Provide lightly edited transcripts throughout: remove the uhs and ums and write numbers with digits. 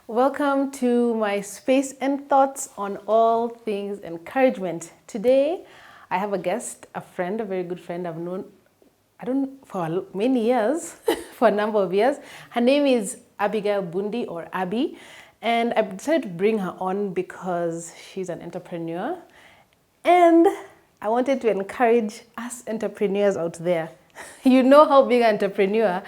Welcome to my space and thoughts on all things encouragement. Today, I have a guest, a friend, a very good friend I've known, for many years, for a number of years. Her name is Abigail Bundi, or Abby, and I decided to bring her on because she's an entrepreneur, and I wanted to encourage us entrepreneurs out there. You know how being an entrepreneur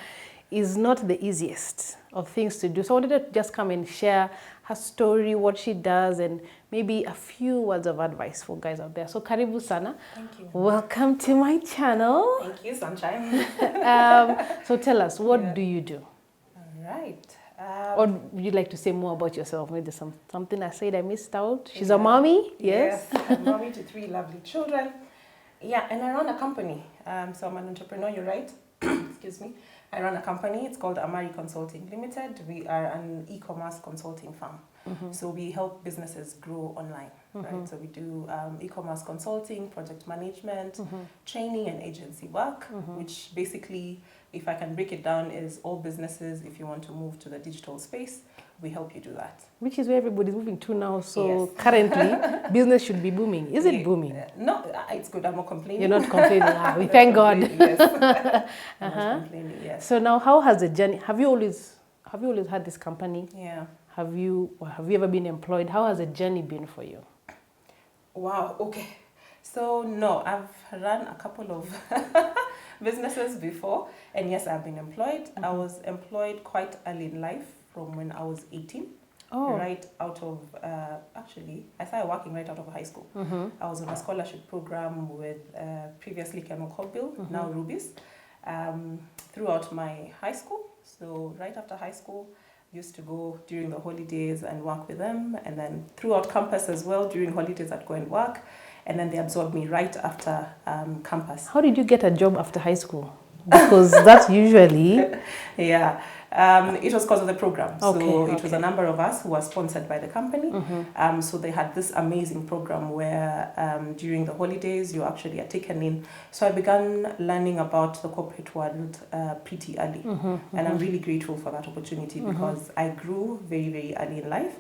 is not the easiest of things to do. So I wanted to just come and share her story, what she does, and maybe a few words of advice for guys out there. So karibu sana. Thank you. Welcome to my channel. Thank you, Sunshine. So tell us, what do you do? All right. Or would you like to say more about yourself? Maybe there's something I said I missed out. She's a mommy, yes? Yes, I'm mommy to 3 lovely children. Yeah, and I run a company. So I'm an entrepreneur, you're right. Excuse me. I run a company. It's called Amari Consulting Limited. We are an e-commerce consulting firm. So we help businesses grow online, right? So we do e-commerce consulting, project management, training and agency work, which basically, if I can break it down, is all businesses, if you want to move to the digital space, we help you do that. Which is where everybody's moving to now. So Yes. currently, business should be booming. Is it booming? No, it's good. I'm not complaining. You're not complaining. We Not thank God. complaining, Yes. I'm not complaining, yes. So now, how has the journey? Have you always had this company? Yeah. Have you ever been employed? How has the journey been for you? Wow. Okay. So no, I've run a couple of businesses before, and yes, I've been employed. I was employed quite early in life, from when I was 18. Oh. Right out of, actually, I started working right out of high school. I was on a scholarship program with previously Chemo Colville, now Ruby's, throughout my high school. So right after high school, used to go during the holidays and work with them, and then throughout campus as well. During holidays, I'd go and work, and then they absorbed me right after campus. How did you get a job after high school? Because that's usually... Yeah. It was because of the program. So it was a number of us who were sponsored by the company. So they had this amazing program where during the holidays you actually are taken in. So I began learning about the corporate world pretty early. And I'm really grateful for that opportunity because I grew very, very early in life.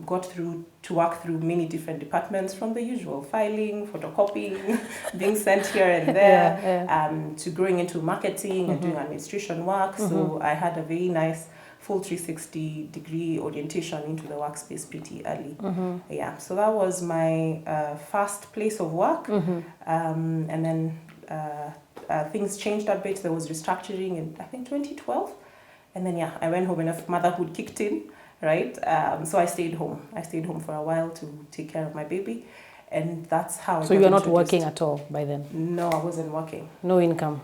Got to work through many different departments, from the usual filing, photocopying, being sent here and there, to growing into marketing and doing administration work. So I had a very nice full 360 degree orientation into the workspace pretty early. Yeah, so that was my first place of work. And then things changed a bit. There was restructuring in, I think, 2012. And then, yeah, I went home enough. Motherhood kicked in, right? So I stayed home. I stayed home for a while to take care of my baby. And that's how So you were not working at all by then? No, I wasn't working. No income?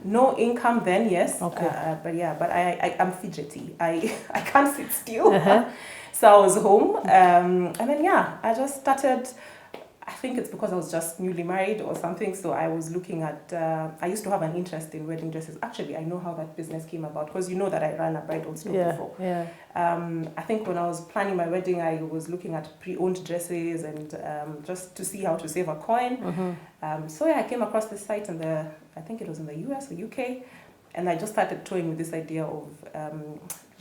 No income then, yes. Okay. But I'm fidgety. I can't sit still. So I was home. And then, yeah, I just started. I think it's because I was just newly married or something. So I was looking at, I used to have an interest in wedding dresses. Actually, I know how that business came about because you know that I ran a bridal store before. Yeah. I think when I was planning my wedding, I was looking at pre-owned dresses and just to see how to save a coin. So yeah, I came across this site I think it was in the US or UK. And I just started toying with this idea of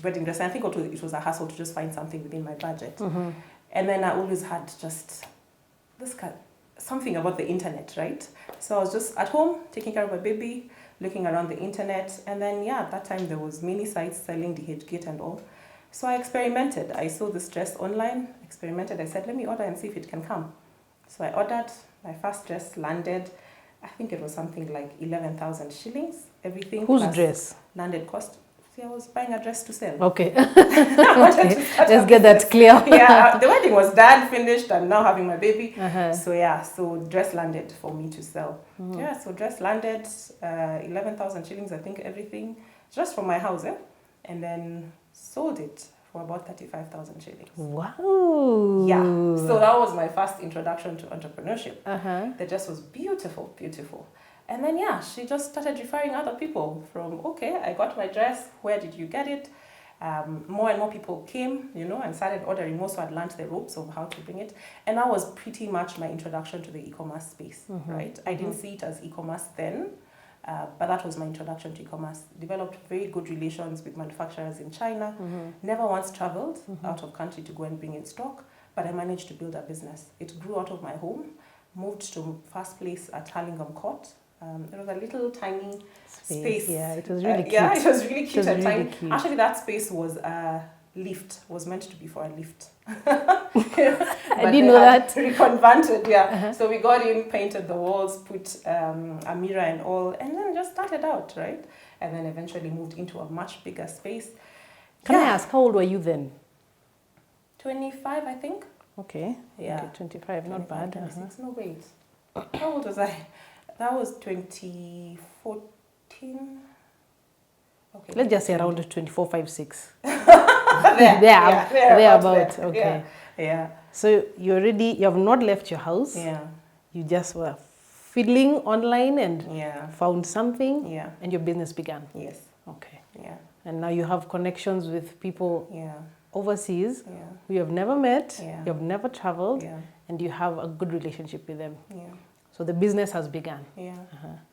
wedding dress. And I think it was a hassle to just find something within my budget. And then I always had just something about the internet, right? So I was just at home, taking care of my baby, looking around the internet. And then, yeah, at that time there was many sites selling DH kit and all. So I experimented. I saw this dress online, experimented. I said, let me order and see if it can come. So I ordered. My first dress landed. I think it was something like 11,000 shillings. Everything. Whose dress? Landed cost. See, I was buying a dress to sell. Okay. Let's get that clear. Yeah, the wedding was done, finished. I'm now having my baby. So yeah, so dress landed for me to sell. Yeah, so dress landed, 11,000 shillings, I think, everything, just from my house, and then sold it for about 35,000 shillings. Wow. Yeah, so that was my first introduction to entrepreneurship. The dress was beautiful, beautiful. And then, yeah, she just started referring other people from, okay, I got my dress, where did you get it? More and more people came, and started ordering more, so I'd learned the ropes of how to bring it. And that was pretty much my introduction to the e-commerce space, right? I didn't see it as e-commerce then, But that was my introduction to e-commerce. Developed very good relations with manufacturers in China. Never once traveled out of country to go and bring in stock, but I managed to build a business. It grew out of my home, moved to first place at Hurlingham Court. It was a little tiny space. Yeah, it was really cute. Yeah, it was really cute and really tiny. cute. Actually, that space was lift, was meant to be for a lift. I didn't know that. Reconverted, yeah. So we got in, painted the walls, put a mirror and all, and then just started out, right? And then eventually moved into a much bigger space. Can I ask, how old were you then? 25, I think. Okay. Yeah. Okay, 25, not bad. 26, no wait. How old was I? That was 2014. Okay. Let's just say around 24, 5, 6. there about. there. Okay. Yeah. So you have not left your house. Yeah. You just were fiddling online and Yeah. found something. Yeah. And your business began. Yes. Okay. Yeah. And now you have connections with people Yeah. overseas Yeah. who you have never met, Yeah. you have never traveled, Yeah. and you have a good relationship with them. Yeah. So the business has begun. Yeah.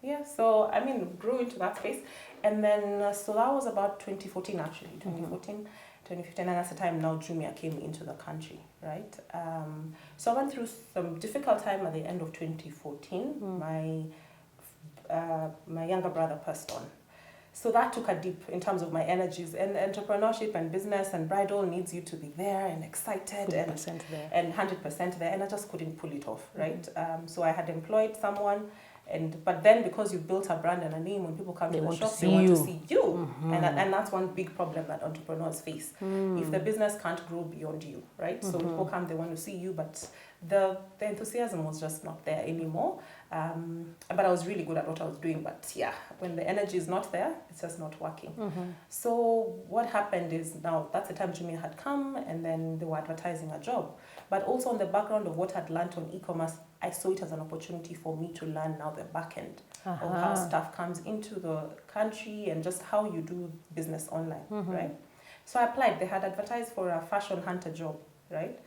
Yeah. So I mean, grew into that space, and then so that was about 2014 actually, 2014, 2015, and at the time now Jumia came into the country, right? So I went through some difficult time at the end of 2014. My younger brother passed on. So that took a dip in terms of my energies, and entrepreneurship and business and bridal needs you to be there and excited 100% there. and 100% there, and I just couldn't pull it off, right? So I had employed someone, but then because you built a brand and a name, when people come to the shop, they want to see you, and that's one big problem that entrepreneurs face. If the business can't grow beyond you, right? So people come, they want to see you, but the enthusiasm was just not there anymore. But I was really good at what I was doing, but yeah, when the energy is not there, it's just not working. So what happened is, now that's the time Jumia had come, and then they were advertising a job. But also on the background of what I'd learned on e-commerce, I saw it as an opportunity for me to learn now the back end of how stuff comes into the country and just how you do business online, right? So I applied. They had advertised for a fashion hunter job, right?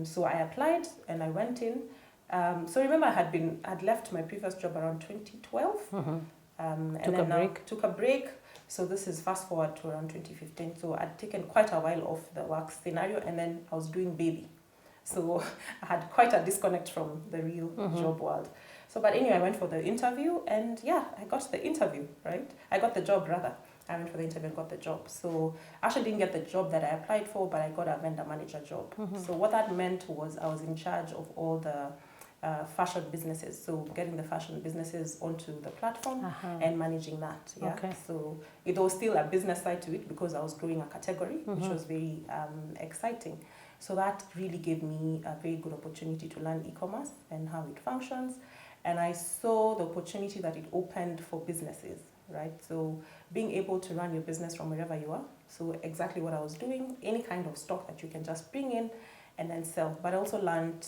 So I applied and I went in. So remember, I'd left my previous job around 2012. Took a break. So this is fast forward to around 2015. So I'd taken quite a while off the work scenario, and then I was doing baby. So I had quite a disconnect from the real job world. So, but anyway, I went for the interview, and yeah, I got the interview, right? I got the job rather. I went for the interview and got the job. So I actually didn't get the job that I applied for, but I got a vendor manager job. So what that meant was I was in charge of all the fashion businesses, so getting the fashion businesses onto the platform and managing that. Yeah. Okay. So it was still a business side to it because I was growing a category, which was very exciting. So that really gave me a very good opportunity to learn e-commerce and how it functions. And I saw the opportunity that it opened for businesses, right? So being able to run your business from wherever you are. So exactly what I was doing, any kind of stock that you can just bring in and then sell. But I also learned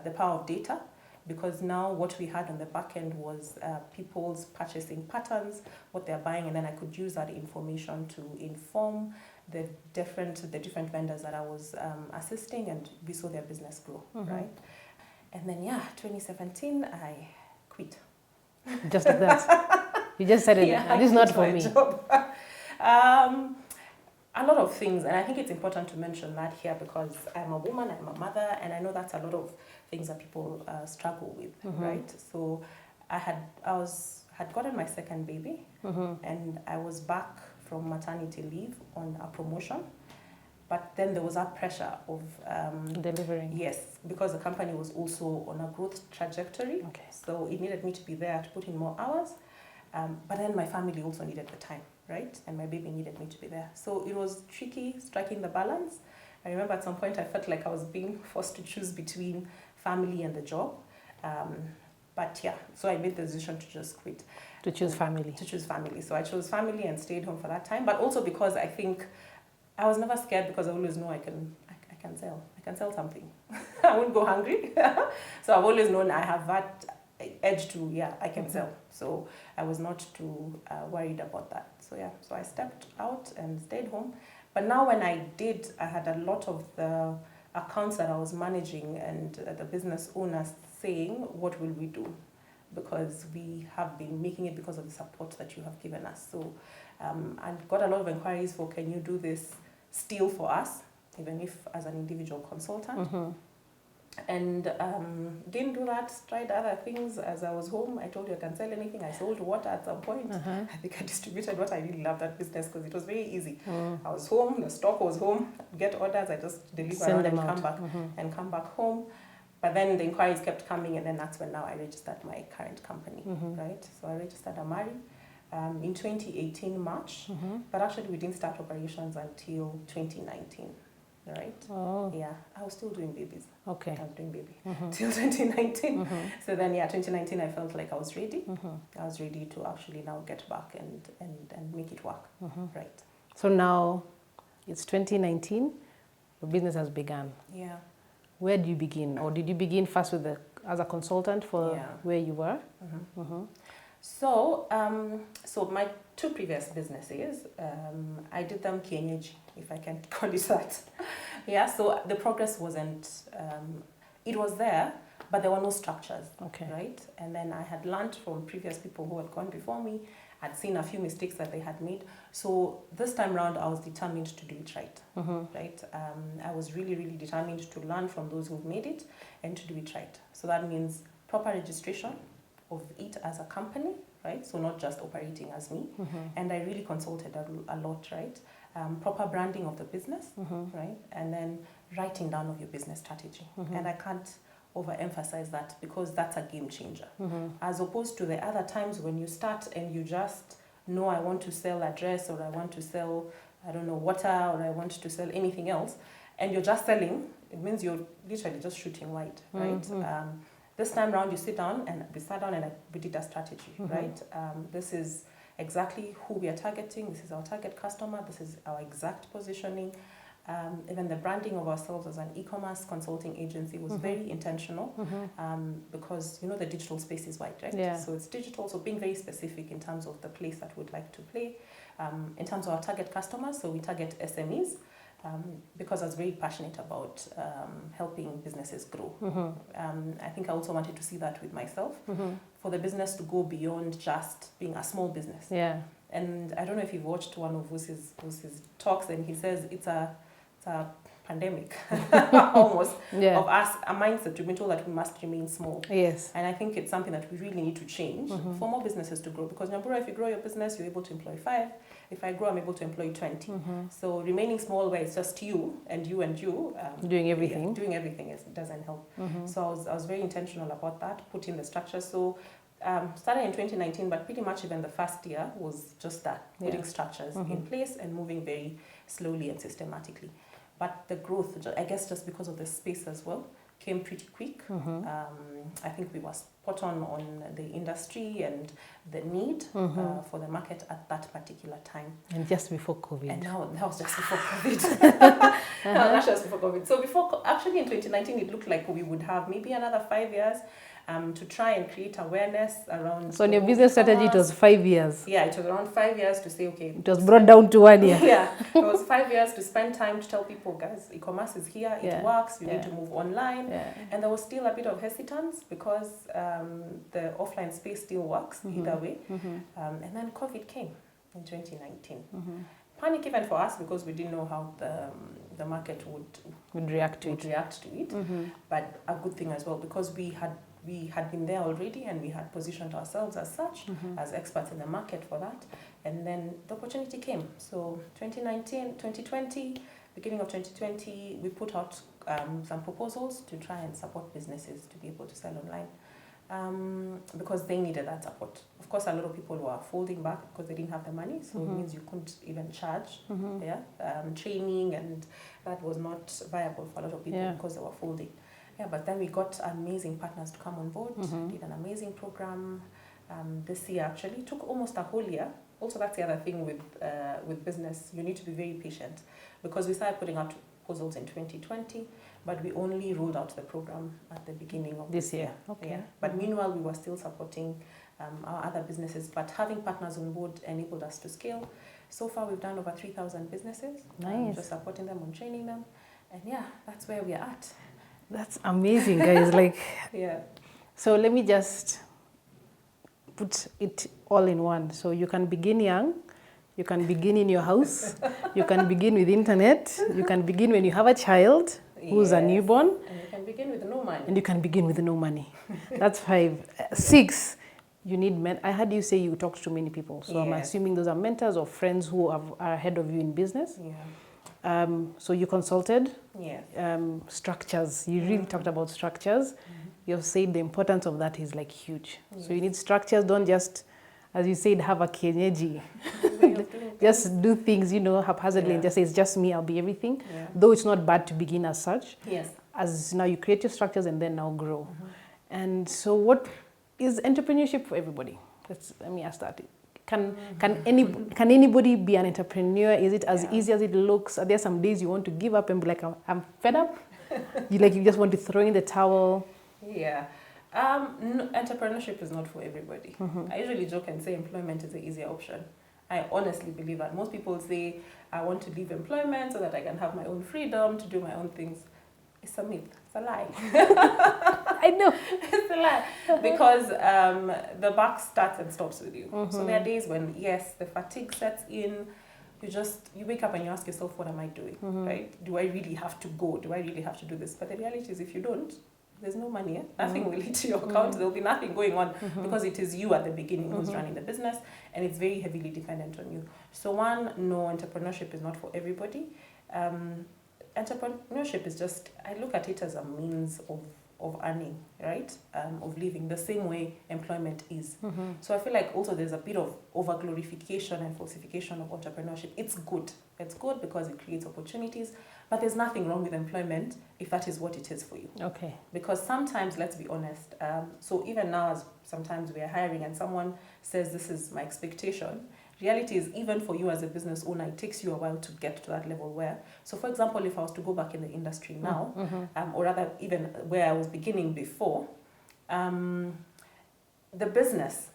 the power of data, because now what we had on the back end was people's purchasing patterns, what they're buying, and then I could use that information to inform the different vendors that I was assisting, and we saw their business grow, right? And then 2017 I quit. Just like that. You just said it. This is not for me. A lot of things, and I think it's important to mention that here because I'm a woman, I'm a mother, and I know that's a lot of things that people struggle with, right? So I had gotten my second baby, and I was back from maternity leave on a promotion, but then there was that pressure of delivering. Yes, because the company was also on a growth trajectory, so it needed me to be there to put in more hours, but then my family also needed the time, right? And my baby needed me to be there. So it was tricky striking the balance. I remember at some point I felt like I was being forced to choose between family and the job. But yeah, so I made the decision to just quit. To choose family. To choose family. So I chose family and stayed home for that time. But also because I think I was never scared, because I always know I can sell. I can sell something. I won't go hungry. So I've always known I have that edge to, I can sell. So I was not too worried about that. So so I stepped out and stayed home. But now when I did, I had a lot of the accounts that I was managing and the business owners saying, what will we do? because we have been making it because of the support that you have given us. So and got a lot of inquiries for, can you do this still for us, even if as an individual consultant. And didn't do that, tried other things as I was home. I told you I can sell anything. I sold water at some point. I think I distributed water. I really loved that business because it was very easy. I was home, the stock was home, I'd get orders, I just deliver around and come back home. But then the inquiries kept coming, and then that's when now I registered my current company, right? So I registered Amari in 2018 March, but actually we didn't start operations until 2019. Right? Oh. Yeah, I was still doing babies. Okay. I was doing baby till 2019. So then, 2019, I felt like I was ready. I was ready to actually now get back and make it work. Right. So now it's 2019. The business has begun. Yeah. Where did you begin, or did you begin first with as a consultant for where you were? So, so my two previous businesses, I did them kienyeji, if I can call it that. Yeah, so the progress wasn't, it was there, but there were no structures, right? And then I had learned from previous people who had gone before me. I'd seen a few mistakes that they had made. So this time around, I was determined to do it right, right? I was really, really determined to learn from those who've made it and to do it right. So that means proper registration of it as a company, right? So not just operating as me. And I really consulted a lot, right? Proper branding of the business, right? And then writing down of your business strategy. And I can't overemphasize that, because that's a game changer. As opposed to the other times when you start and you just know, I want to sell a dress, or I want to sell, I don't know, water, or I want to sell anything else, and you're just selling, it means you're literally just shooting wide, right? This time around, you sit down, and we did a strategy, right? This is exactly who we are targeting. This is our target customer. This is our exact positioning. Even the branding of ourselves as an e-commerce consulting agency was very intentional, because the digital space is wide, right? Yeah. So it's digital, so being very specific in terms of the place that we'd like to play. In terms of our target customers, so we target SMEs, because I was very passionate about helping businesses grow. I think I also wanted to see that with myself, for the business to go beyond just being a small business. Yeah. And I don't know if you've watched one of Vusi's talks, and he says it's a pandemic, almost, of us, a mindset. We've been told that we must remain small. Yes. And I think it's something that we really need to change for more businesses to grow. Because Nyambura, if you grow your business, you're able to employ 5. If I grow, I'm able to employ 20. So remaining small, where it's just you and you and you. Doing everything. Doing everything doesn't help. So I was very intentional about that, putting the structure. So started in 2019, but pretty much even the first year was just that, putting structures in place and moving very slowly and systematically. But the growth, I guess just because of the space as well, came pretty quick. I think we were spot on the industry and the need for the market at that particular time. And just before COVID. And now that was just before COVID. That was just before COVID. So actually in 2019, it looked like we would have maybe another 5 years to try and create awareness around. So in your business strategy, it was 5 years. Yeah, it was around 5 years to say, okay. It was brought down to 1 year. Yeah, it was 5 years to spend time to tell people, guys, e-commerce is here, it works, you need to move online. And there was still a bit of hesitance because the offline space still works either way. And then COVID came in 2019. Panic even for us, because we didn't know how the market would react to it. But a good thing as well, because we had been there already, and we had positioned ourselves as such, as experts in the market for that. And then the opportunity came. So 2020, beginning of 2020, we put out some proposals to try and support businesses to be able to sell online, because they needed that support. Of course, a lot of people were folding back because they didn't have the money, so it means you couldn't even charge training, and that was not viable for a lot of people because they were folding. Yeah, but then we got amazing partners to come on board, did an amazing program this year actually. It took almost a whole year. Also, that's the other thing with business. You need to be very patient, because we started putting out proposals in 2020, but we only rolled out the program at the beginning of this year. Okay. Yeah. But meanwhile, we were still supporting our other businesses, but having partners on board enabled us to scale. So far, we've done over 3,000 businesses. Nice. Just supporting them, on training them. And yeah, that's where we are at. That's amazing, guys. Yeah. So let me just put it all in one. So you can begin young, you can begin in your house, you can begin with internet, you can begin when you have a child who's a newborn. And you can begin with no money. And you can begin with no money. That's 5. 6, you need I heard you say you talked to many people. So I'm assuming those are mentors or friends who are ahead of you in business. Yeah. So you consulted. Yes. Structures. You really talked about structures. You've said the importance of that is like huge. So you need structures. Don't just, as you said, have a kienyeji. Just do things, haphazardly and just say, it's just me, I'll be everything. Yeah. Though it's not bad to begin as such. Yes. As now you create your structures and then now grow. And so what is entrepreneurship for everybody? Let me ask that. Can anybody be an entrepreneur? Is it as easy as it looks? Are there some days you want to give up and be like, I'm fed up? you just want to throw in the towel? Yeah. No, entrepreneurship is not for everybody. I usually joke and say employment is the easier option. I honestly believe that. Most people say, I want to leave employment so that I can have my own freedom to do my own things. It's a myth. It's a lie. I know. It's a lie. Because the buck starts and stops with you. So there are days when, yes, the fatigue sets in. You wake up and you ask yourself, what am I doing? Right? Do I really have to go? Do I really have to do this? But the reality is, if you don't, there's no money. Nothing will hit to your account. There'll be nothing going on because it is you at the beginning who's running the business, and it's very heavily dependent on you. So no, entrepreneurship is not for everybody. Entrepreneurship is just, I look at it as a means of earning, right? Of living, the same way employment is. So I feel like also there's a bit of over-glorification and falsification of entrepreneurship. It's good. It's good because it creates opportunities, but there's nothing wrong with employment if that is what it is for you. Okay. Because sometimes, let's be honest, so even now, as sometimes we are hiring and someone says, this is my expectation, reality is, even for you as a business owner, it takes you a while to get to that level where, so for example, if I was to go back in the industry now, or rather even where I was beginning before, the business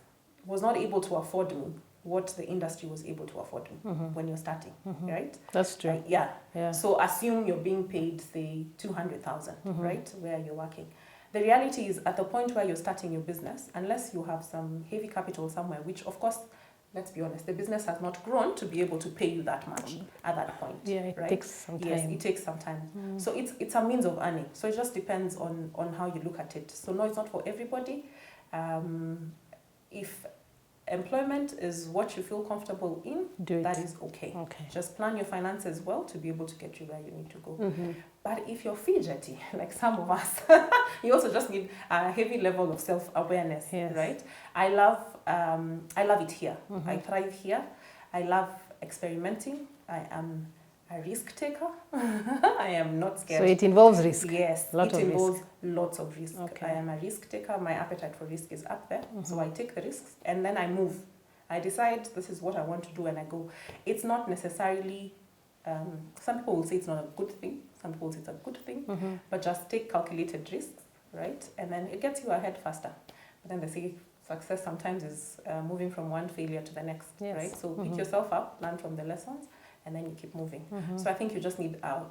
was not able to afford me what the industry was able to afford me when you're starting, right? That's true. Yeah. So assume you're being paid, say, 200,000, right, where you're working. The reality is, at the point where you're starting your business, unless you have some heavy capital somewhere, which of course, let's be honest, the business has not grown to be able to pay you that much at that point. Yeah, it takes some time. Yes, it takes some time. So it's a means of earning. So it just depends on how you look at it. So no, it's not for everybody. If employment is what you feel comfortable in, that is okay. Just plan your finances well to be able to get you where you need to go. But if you're fidgety, like some of us, you also just need a heavy level of self-awareness, right? I love it here. I thrive here. I love experimenting. I am a risk taker. I am not scared. So it involves risk. Yes, it involves lots of risk. I am a risk taker. My appetite for risk is up there. So I take the risks and then I move. I decide this is what I want to do and I go. It's not necessarily, some people will say it's not a good thing. Some people say it's a good thing. But just take calculated risks, right? And then it gets you ahead faster. But then they say success sometimes is moving from one failure to the next, right? So pick yourself up, learn from the lessons, and then you keep moving. So I think you just need a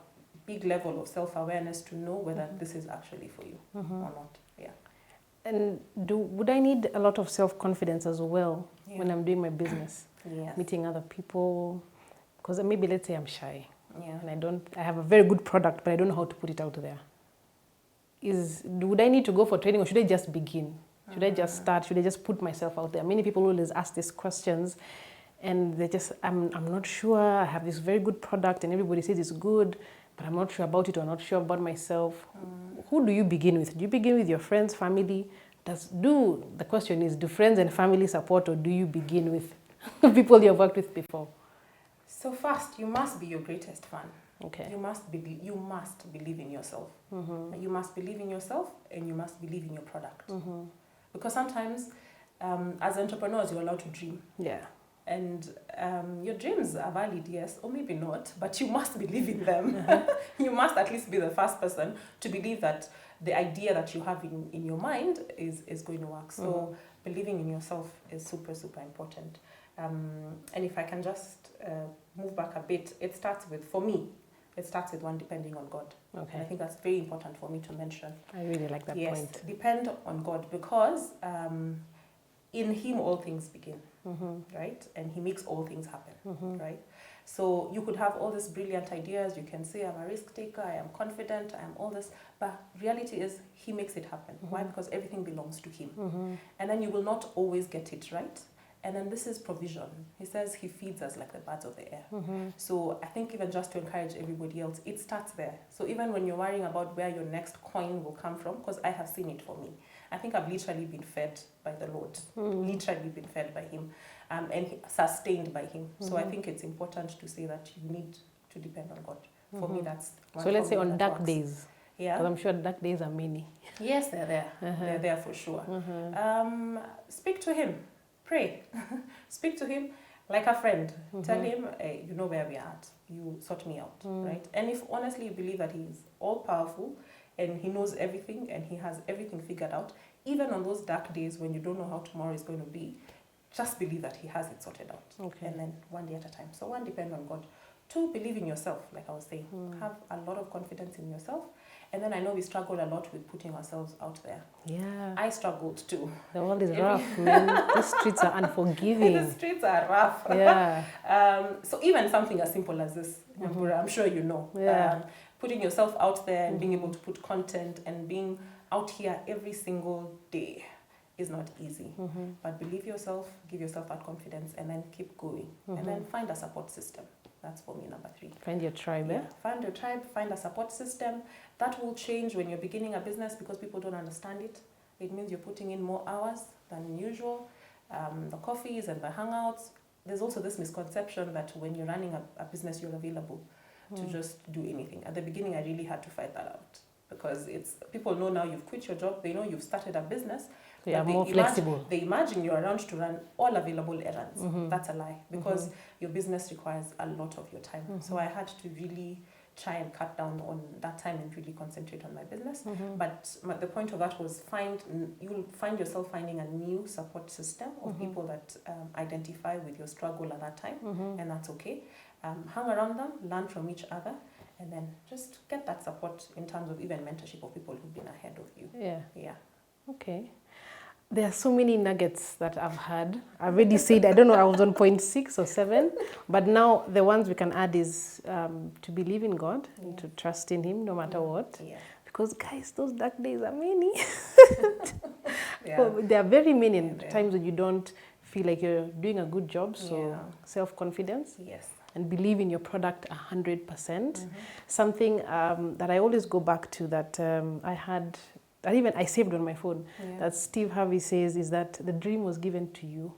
big level of self-awareness to know whether this is actually for you or not. Yeah. And would I need a lot of self-confidence as well when I'm doing my business? Meeting other people? Because maybe, let's say I'm shy. And I have a very good product, but I don't know how to put it out there. Would I need to go for training, or should I just begin? Should I just start? Should I just put myself out there? Many people always ask these questions. And they just, I'm not sure, I have this very good product and everybody says it's good, but I'm not sure about it or not sure about myself. Who do you begin with? Do you begin with your friends, family? The question is, do friends and family support, or do you begin with people you've worked with before? So first, you must be your greatest fan. Okay. You must believe in yourself. You must believe in yourself and you must believe in your product. Because sometimes, as entrepreneurs, you're allowed to dream. Yeah. And your dreams are valid, yes, or maybe not, but you must believe in them. You must at least be the first person to believe that the idea that you have in your mind is going to work. So believing in yourself is super, super important. And if I can just move back a bit, it starts with one depending on God. Okay. And I think that's very important for me to mention. I really like that point. Yes, depend on God, because in him all things begin, right? And he makes all things happen, right? So you could have all these brilliant ideas. You can say, I'm a risk taker, I am confident, I am all this. But reality is, he makes it happen. Why? Because everything belongs to him. And then you will not always get it right. And then this is provision. He says he feeds us like the birds of the air. So I think even just to encourage everybody else, it starts there. So even when you're worrying about where your next coin will come from, because I have seen it for me. I think I've literally been fed by the Lord, literally been fed by him, and sustained by him. So I think it's important to say that you need to depend on God. For me, that's one. So let's say on dark days. Yeah. Because I'm sure dark days are many. Yes, they're there. They're there for sure. Speak to him. Pray. Speak to him like a friend. Tell him, hey, you know where we are at. You sort me out, right? And if honestly you believe that he is all powerful and he knows everything and he has everything figured out, even on those dark days when you don't know how tomorrow is going to be, just believe that he has it sorted out. Okay. And then one day at a time. So one, depend on God. Two, believe in yourself, like I was saying. Have a lot of confidence in yourself. And then I know we struggle a lot with putting ourselves out there. Yeah. I struggled too. The world is rough, man. The streets are unforgiving. The streets are rough. Yeah. So even something as simple as this, I'm sure you know. Yeah. Putting yourself out there and being able to put content and being out here every single day is not easy. But believe yourself, give yourself that confidence, and then keep going. And then find a support system. That's for me, number 3. Find your tribe, Yeah, find your tribe, find a support system. That will change when you're beginning a business because people don't understand it. It means you're putting in more hours than usual. The coffees and the hangouts. There's also this misconception that when you're running a business, you're available to just do anything. At the beginning, I really had to fight that out because it's people know now you've quit your job. They know you've started a business. So you're more flexible. They imagine you're around to run all available errands. That's a lie because your business requires a lot of your time. So I had to really try and cut down on that time and really concentrate on my business. But the point of that was you'll find yourself finding a new support system of people that identify with your struggle at that time, and that's okay. Hang around them, learn from each other, and then just get that support in terms of even mentorship of people who've been ahead of you. Yeah. Okay. There are so many nuggets that I've had. I already said, I don't know, I was on point 6 or 7, but now the ones we can add is to believe in God and to trust in Him no matter what. Yeah. Because guys, those dark days are many. There are very many times when you don't feel like you're doing a good job, so self-confidence. Yes. And believe in your product 100%. Something that I always go back to that I saved on my phone, that Steve Harvey says is that the dream was given to you.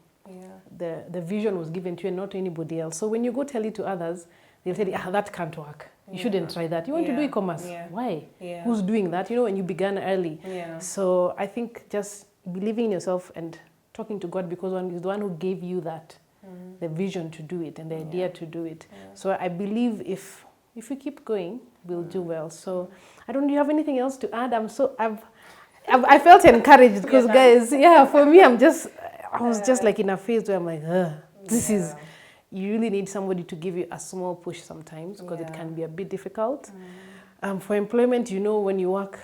The vision was given to you and not to anybody else. So when you go tell it to others, they'll tell you, that can't work. You shouldn't try that. You want to do e-commerce. Why? Who's doing that? You know, when you began early. So I think just believing in yourself and talking to God, because He's the one who gave you that, the vision to do it and the idea to do it. So I believe if we keep going, we'll do well. So do you have anything else to add? I felt encouraged because guys, for me, I was just like in a phase where I'm like, you really need somebody to give you a small push sometimes because it can be a bit difficult. For employment, when you work,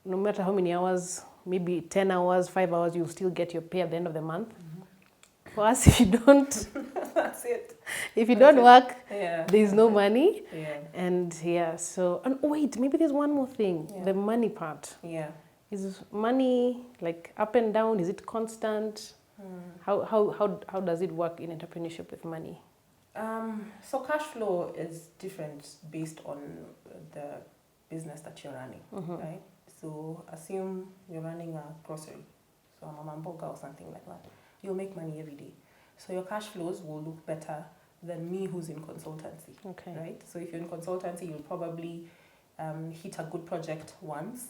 no matter how many hours, maybe 10 hours, 5 hours, you'll still get your pay at the end of the month. For us, if you don't, that's it. If you don't work, there's no money. And wait, maybe there's one more thing, the money part. Is money like up and down? Is it constant? How does it work in entrepreneurship with money? So cash flow is different based on the business that you're running, right? So assume you're running a grocery, so a mama mboga or something like that. You'll make money every day. So your cash flows will look better than me who's in consultancy, right? So if you're in consultancy, you'll probably hit a good project once.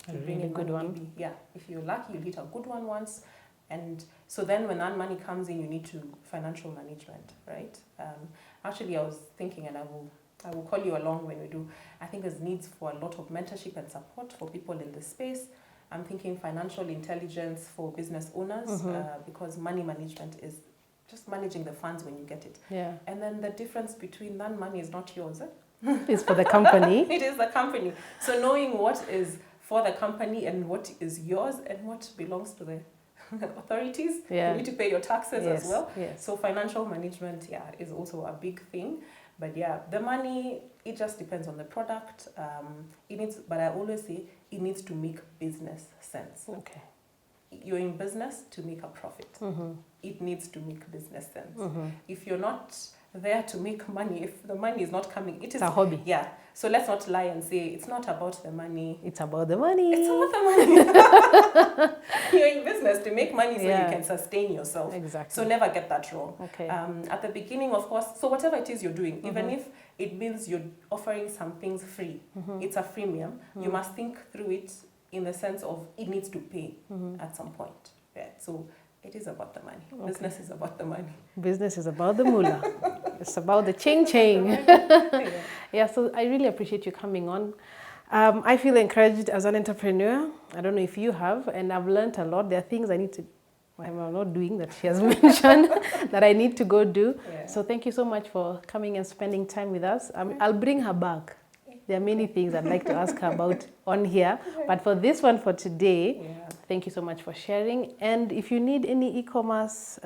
To bring in a good one. Maybe, if you're lucky, you'll hit a good one once. And so then when that money comes in, you need to financial management, right? Actually, I was thinking, and I will call you along when we do. I think there's needs for a lot of mentorship and support for people in this space. I'm thinking financial intelligence for business owners because money management is just managing the funds when you get it. And then the difference between that money is not yours. It's for the company. It is the company. So knowing what is for the company and what is yours and what belongs to the authorities. Yeah. You need to pay your taxes Yes, as well. yes. So financial management, is also a big thing. But the money, it just depends on the product. But I always say it needs to make business sense. Okay. You're in business to make a profit. It needs to make business sense. If you're not there to make money, if the money is not coming, it's a hobby. Yeah. So let's not lie and say it's not about the money. It's about the money. It's about the money. You're in business to make money so you can sustain yourself. Exactly. So never get that wrong. Okay. At the beginning, of course, so whatever it is you're doing, even if it means you're offering some things free, it's a freemium, you must think through it in the sense of it needs to pay at some point. Yeah. So it is about the money. Okay. Business is about the money. Business is about the moolah. It's about the ching. Yeah, so I really appreciate you coming on. I feel encouraged as an entrepreneur. I don't know if you have, and I've learned a lot. There are things I'm not doing that she has mentioned that I need to go do. Yeah. So thank you so much for coming and spending time with us. I'll bring her back. There are many things I'd like to ask her about on here, but for this one for today, thank you so much for sharing. And if you need any e-commerce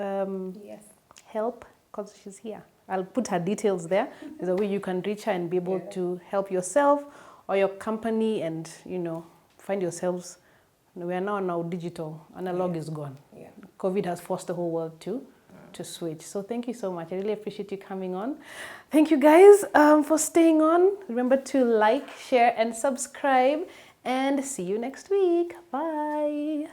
help, because she's here, I'll put her details there. There's a way you can reach her and be able to help yourself or your company and, find yourselves. We are now digital. Analog is gone. Yeah. COVID has forced the whole world to switch. So thank you so much. I really appreciate you coming on. Thank you guys for staying on. Remember to like, share, and subscribe. And see you next week. Bye.